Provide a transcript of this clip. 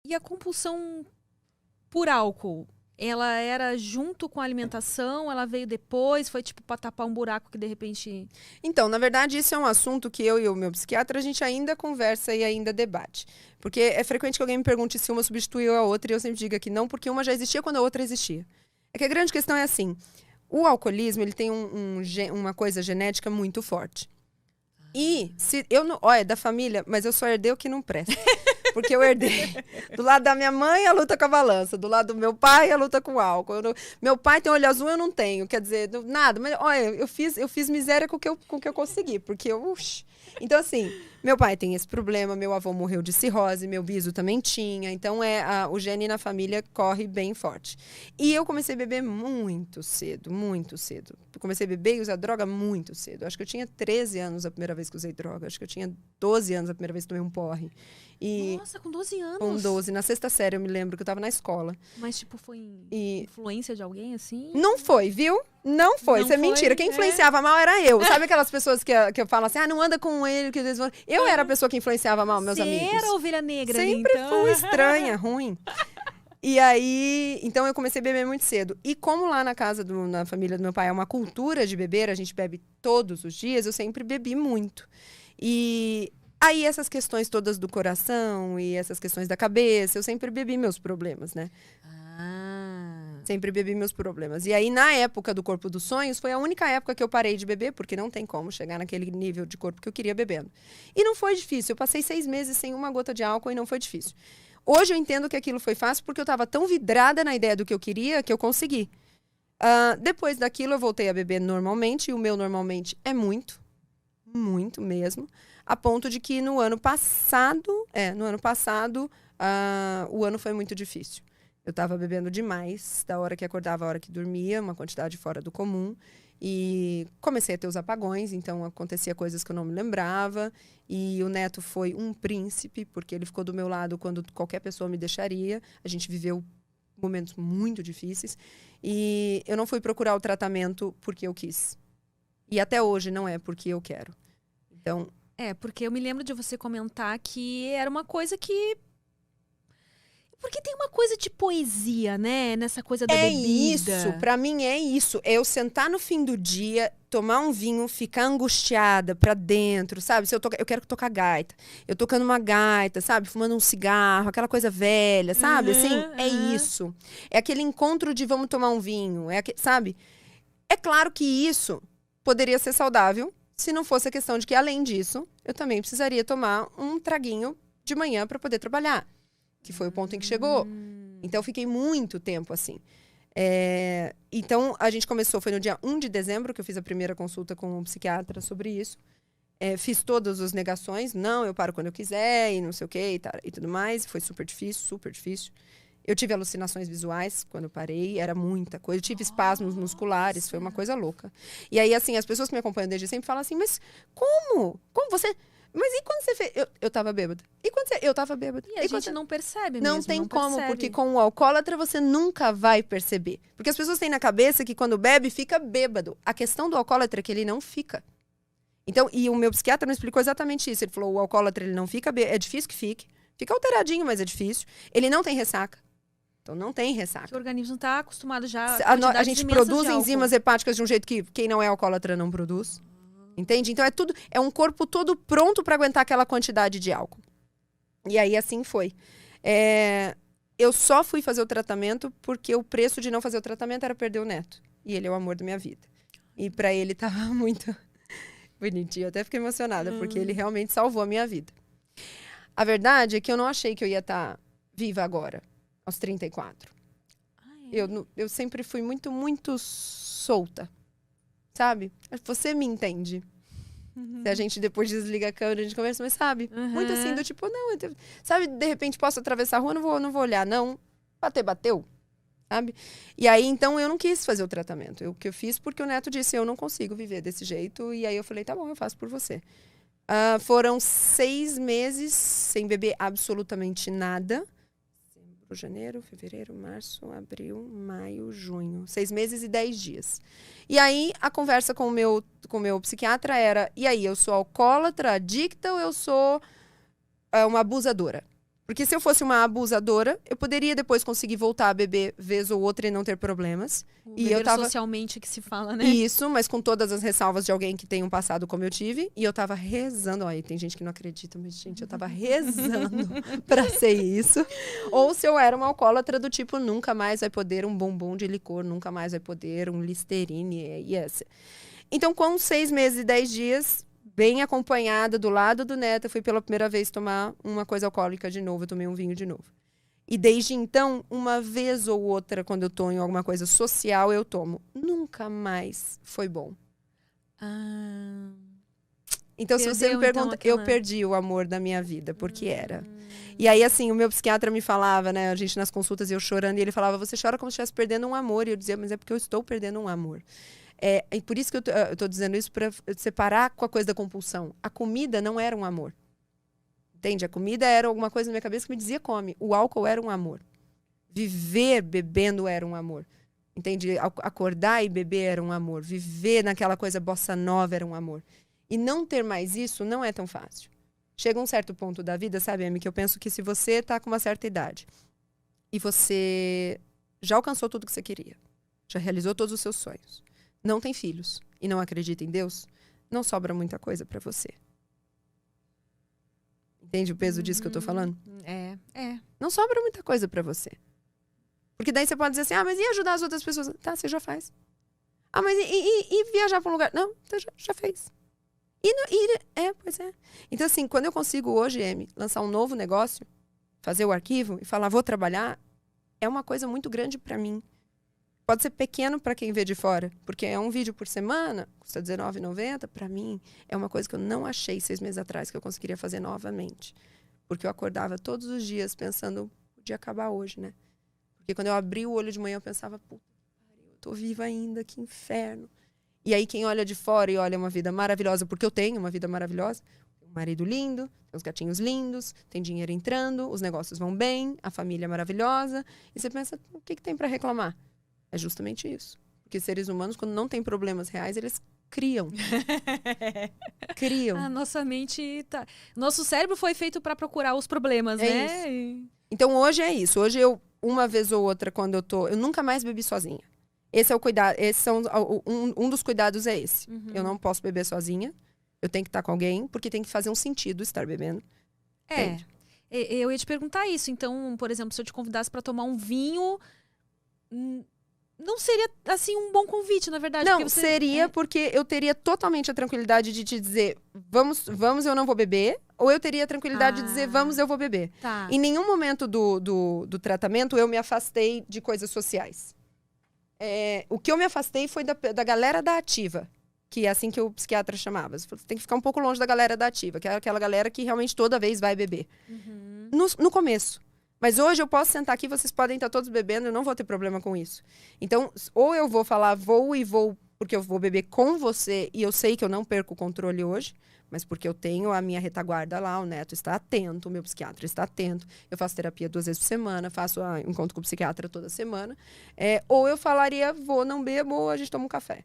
E a compulsão por álcool? Ela era junto com a alimentação? Ela veio depois? Foi tipo pra tapar um buraco que de repente... Então, na verdade, isso é um assunto que eu e o meu psiquiatra, a gente ainda conversa e ainda debate. Porque é frequente que alguém me pergunte se uma substituiu a outra e eu sempre digo que não, porque uma já existia quando a outra existia. É que a grande questão é assim, o alcoolismo, ele tem uma coisa genética muito forte. E, se eu não... Olha, é da família, mas eu só herdei o que não presta. Porque eu herdei. Do lado da minha mãe, a luta com a balança. Do lado do meu pai, a luta com o álcool. Meu pai tem olho azul, eu não tenho. Quer dizer, nada. Mas, olha, eu fiz miséria com o que eu consegui. Porque eu... Então, assim, meu pai tem esse problema. Meu avô morreu de cirrose. Meu biso também tinha. Então, o gene na família corre bem forte. E eu comecei a beber muito cedo. Muito cedo. Eu comecei a beber e usar droga muito cedo. Acho que eu tinha 13 anos a primeira vez que usei droga. Acho que eu tinha 12 anos a primeira vez que tomei um porre. Nossa, com 12 anos? Com 12. Na sexta série, eu me lembro que eu tava na escola. Mas, tipo, foi influência de alguém, assim? Não foi, viu? Não foi. Isso é mentira. Quem influenciava mal era eu. Sabe aquelas pessoas que eu falo assim, não anda com ele, que eles vão... Eu era a pessoa que influenciava mal meus amigos. Você era a ovelha negra Sempre ali, então. fui estranha, ruim. E aí, então eu comecei a beber muito cedo. E como lá na casa, na família do meu pai, é uma cultura de beber, a gente bebe todos os dias, eu sempre bebi muito. E... Aí essas questões todas do coração e essas questões da cabeça, eu sempre bebi meus problemas, né? Sempre bebi meus problemas. E aí, na época do Corpo dos Sonhos, foi a única época que eu parei de beber, porque não tem como chegar naquele nível de corpo que eu queria bebendo. E não foi difícil. Eu passei 6 meses sem uma gota de álcool e não foi difícil. Hoje eu entendo que aquilo foi fácil porque eu estava tão vidrada na ideia do que eu queria que eu consegui. Depois daquilo, eu voltei a beber normalmente, e o meu normalmente é muito mesmo. A ponto de que no ano passado, o ano foi muito difícil. Eu estava bebendo demais, da hora que acordava, a hora que dormia, uma quantidade fora do comum. E comecei a ter os apagões, então acontecia coisas que eu não me lembrava. E o Neto foi um príncipe, porque ele ficou do meu lado quando qualquer pessoa me deixaria. A gente viveu momentos muito difíceis. E eu não fui procurar o tratamento porque eu quis. E até hoje não é porque eu quero. Então... porque eu me lembro de você comentar que era uma coisa que... Porque tem uma coisa de poesia, né? Nessa coisa da bebida. Isso, pra mim é isso. É eu sentar no fim do dia, tomar um vinho, ficar angustiada pra dentro, sabe? Se eu quero tocar gaita. Eu tocando uma gaita, sabe? Fumando um cigarro, aquela coisa velha, sabe? É isso. É aquele encontro de vamos tomar um vinho, sabe? É claro que isso poderia ser saudável, se não fosse a questão de que, além disso, eu também precisaria tomar um traguinho de manhã para poder trabalhar. Que foi o ponto em que chegou. Então, eu fiquei muito tempo assim. Então, a gente começou, foi no dia 1 de dezembro que eu fiz a primeira consulta com um psiquiatra sobre isso. Fiz todas as negações. Não, eu paro quando eu quiser e não sei o quê e tudo mais. Foi super difícil, super difícil. Eu tive alucinações visuais quando eu parei, era muita coisa. Eu tive espasmos musculares, foi uma coisa louca. E aí, assim, as pessoas que me acompanham desde sempre falam assim, mas como? Como você... Mas e quando você fez... Eu tava bêbada. E quando você... Eu tava bêbada. E a gente não percebe não mesmo. Tem como, porque com o alcoólatra você nunca vai perceber. Porque as pessoas têm na cabeça que quando bebe, fica bêbado. A questão do alcoólatra é que ele não fica. Então, e o meu psiquiatra me explicou exatamente isso. Ele falou, o alcoólatra, ele não fica bêbado. É difícil que fique. Fica alteradinho, mas é difícil. Ele não tem ressaca. Então, não tem ressaca. O organismo está acostumado já a gente produz enzimas hepáticas de um jeito que quem não é alcoólatra não produz. Entende? Então, é um corpo todo pronto para aguentar aquela quantidade de álcool. E aí, assim foi. Eu só fui fazer o tratamento porque o preço de não fazer o tratamento era perder o Neto. E ele é o amor da minha vida. E para ele tava muito bonitinho. Eu até fiquei emocionada, porque ele realmente salvou a minha vida. A verdade é que eu não achei que eu ia estar viva agora. Aos 34. Eu sempre fui muito, muito solta. Sabe? Você me entende. Se a gente depois desliga a câmera, a gente conversa, mas sabe? Muito assim, do tipo, não... Sabe, de repente posso atravessar a rua, não vou olhar, não. Bateu. Sabe? E aí, então, eu não quis fazer o tratamento. O que eu fiz porque o Neto disse, eu não consigo viver desse jeito. E aí eu falei, tá bom, eu faço por você. Foram 6 meses sem beber absolutamente nada. Janeiro, fevereiro, março, abril, maio, junho. 6 meses e 10 dias. E aí, a conversa com o meu psiquiatra era, e aí, eu sou alcoólatra, adicta ou eu sou uma abusadora? Porque se eu fosse uma abusadora, eu poderia depois conseguir voltar a beber vez ou outra e não ter problemas. E eu tava socialmente que se fala, né? Isso, mas com todas as ressalvas de alguém que tem um passado como eu tive. E eu tava rezando. Aí tem gente que não acredita, mas, gente, eu tava rezando pra ser isso. Ou se eu era uma alcoólatra do tipo, nunca mais vai poder um bombom de licor, nunca mais vai poder um Listerine. Yes. Então, com 6 meses e 10 dias, bem acompanhada, do lado do neto, eu fui pela primeira vez tomar uma coisa alcoólica de novo. Eu tomei um vinho de novo. E desde então, uma vez ou outra, quando eu tô em alguma coisa social, eu tomo. Nunca mais foi bom. Então, se você me pergunta, eu perdi o amor da minha vida, porque era. E aí, assim, o meu psiquiatra me falava, né, a gente nas consultas, eu chorando, e ele falava, você chora como se estivesse perdendo um amor. E eu dizia, mas é porque eu estou perdendo um amor. E por isso que eu tô dizendo isso, para separar com a coisa da compulsão. A comida não era um amor. Entende? A comida era alguma coisa na minha cabeça que me dizia come. O álcool era um amor. Viver bebendo era um amor. Entende? Acordar e beber era um amor. Viver naquela coisa bossa nova era um amor. E não ter mais isso não é tão fácil. Chega um certo ponto da vida, sabe, Amy, que eu penso que se você tá com uma certa idade e você já alcançou tudo que você queria, já realizou todos os seus sonhos, não tem filhos e não acredita em Deus, não sobra muita coisa para você. Entende o peso disso que eu tô falando? Não sobra muita coisa pra você. Porque daí você pode dizer assim, mas e ajudar as outras pessoas? Tá, você já faz. Mas e viajar pra um lugar? Não, você já fez. Pois é. Então assim, quando eu consigo hoje, Amy, lançar um novo negócio, fazer o arquivo e falar, vou trabalhar, é uma coisa muito grande pra mim. Pode ser pequeno para quem vê de fora, porque é um vídeo por semana, custa R$19,90. Para mim, é uma coisa que eu não achei 6 meses atrás que eu conseguiria fazer novamente. Porque eu acordava todos os dias pensando, podia acabar hoje, né? Porque quando eu abri o olho de manhã, eu pensava, puta, eu tô viva ainda, que inferno. E aí quem olha de fora e olha uma vida maravilhosa, porque eu tenho uma vida maravilhosa, um marido lindo, tem os gatinhos lindos, tem dinheiro entrando, os negócios vão bem, a família é maravilhosa. E você pensa, o que tem para reclamar? É justamente isso. Porque seres humanos, quando não tem problemas reais, eles criam. Criam. A nossa mente tá... Nosso cérebro foi feito para procurar os problemas, né? Isso. Então, hoje é isso. Hoje eu, uma vez ou outra, quando eu nunca mais bebi sozinha. Esse é o cuidado. Um dos cuidados é esse. Eu não posso beber sozinha. Eu tenho que estar com alguém, porque tem que fazer um sentido estar bebendo. Entende? Eu ia te perguntar isso. Então, por exemplo, se eu te convidasse para tomar um vinho... Não seria, assim, um bom convite, na verdade. Não, porque seria porque eu teria totalmente a tranquilidade de te dizer, vamos, eu não vou beber. Ou eu teria a tranquilidade de dizer, vamos, eu vou beber. Tá. Em nenhum momento do tratamento eu me afastei de coisas sociais. O que eu me afastei foi da galera da ativa. Que é assim que o psiquiatra chamava. Você tem que ficar um pouco longe da galera da ativa. Que é aquela galera que realmente toda vez vai beber. No começo. Mas hoje eu posso sentar aqui, vocês podem estar todos bebendo, eu não vou ter problema com isso. Então, ou eu vou falar, vou, porque eu vou beber com você, e eu sei que eu não perco o controle hoje, mas porque eu tenho a minha retaguarda lá, o neto está atento, o meu psiquiatra está atento, eu faço terapia 2 vezes por semana, faço encontro com o psiquiatra toda semana. Ou eu falaria, vou, não bebo, ou a gente toma um café.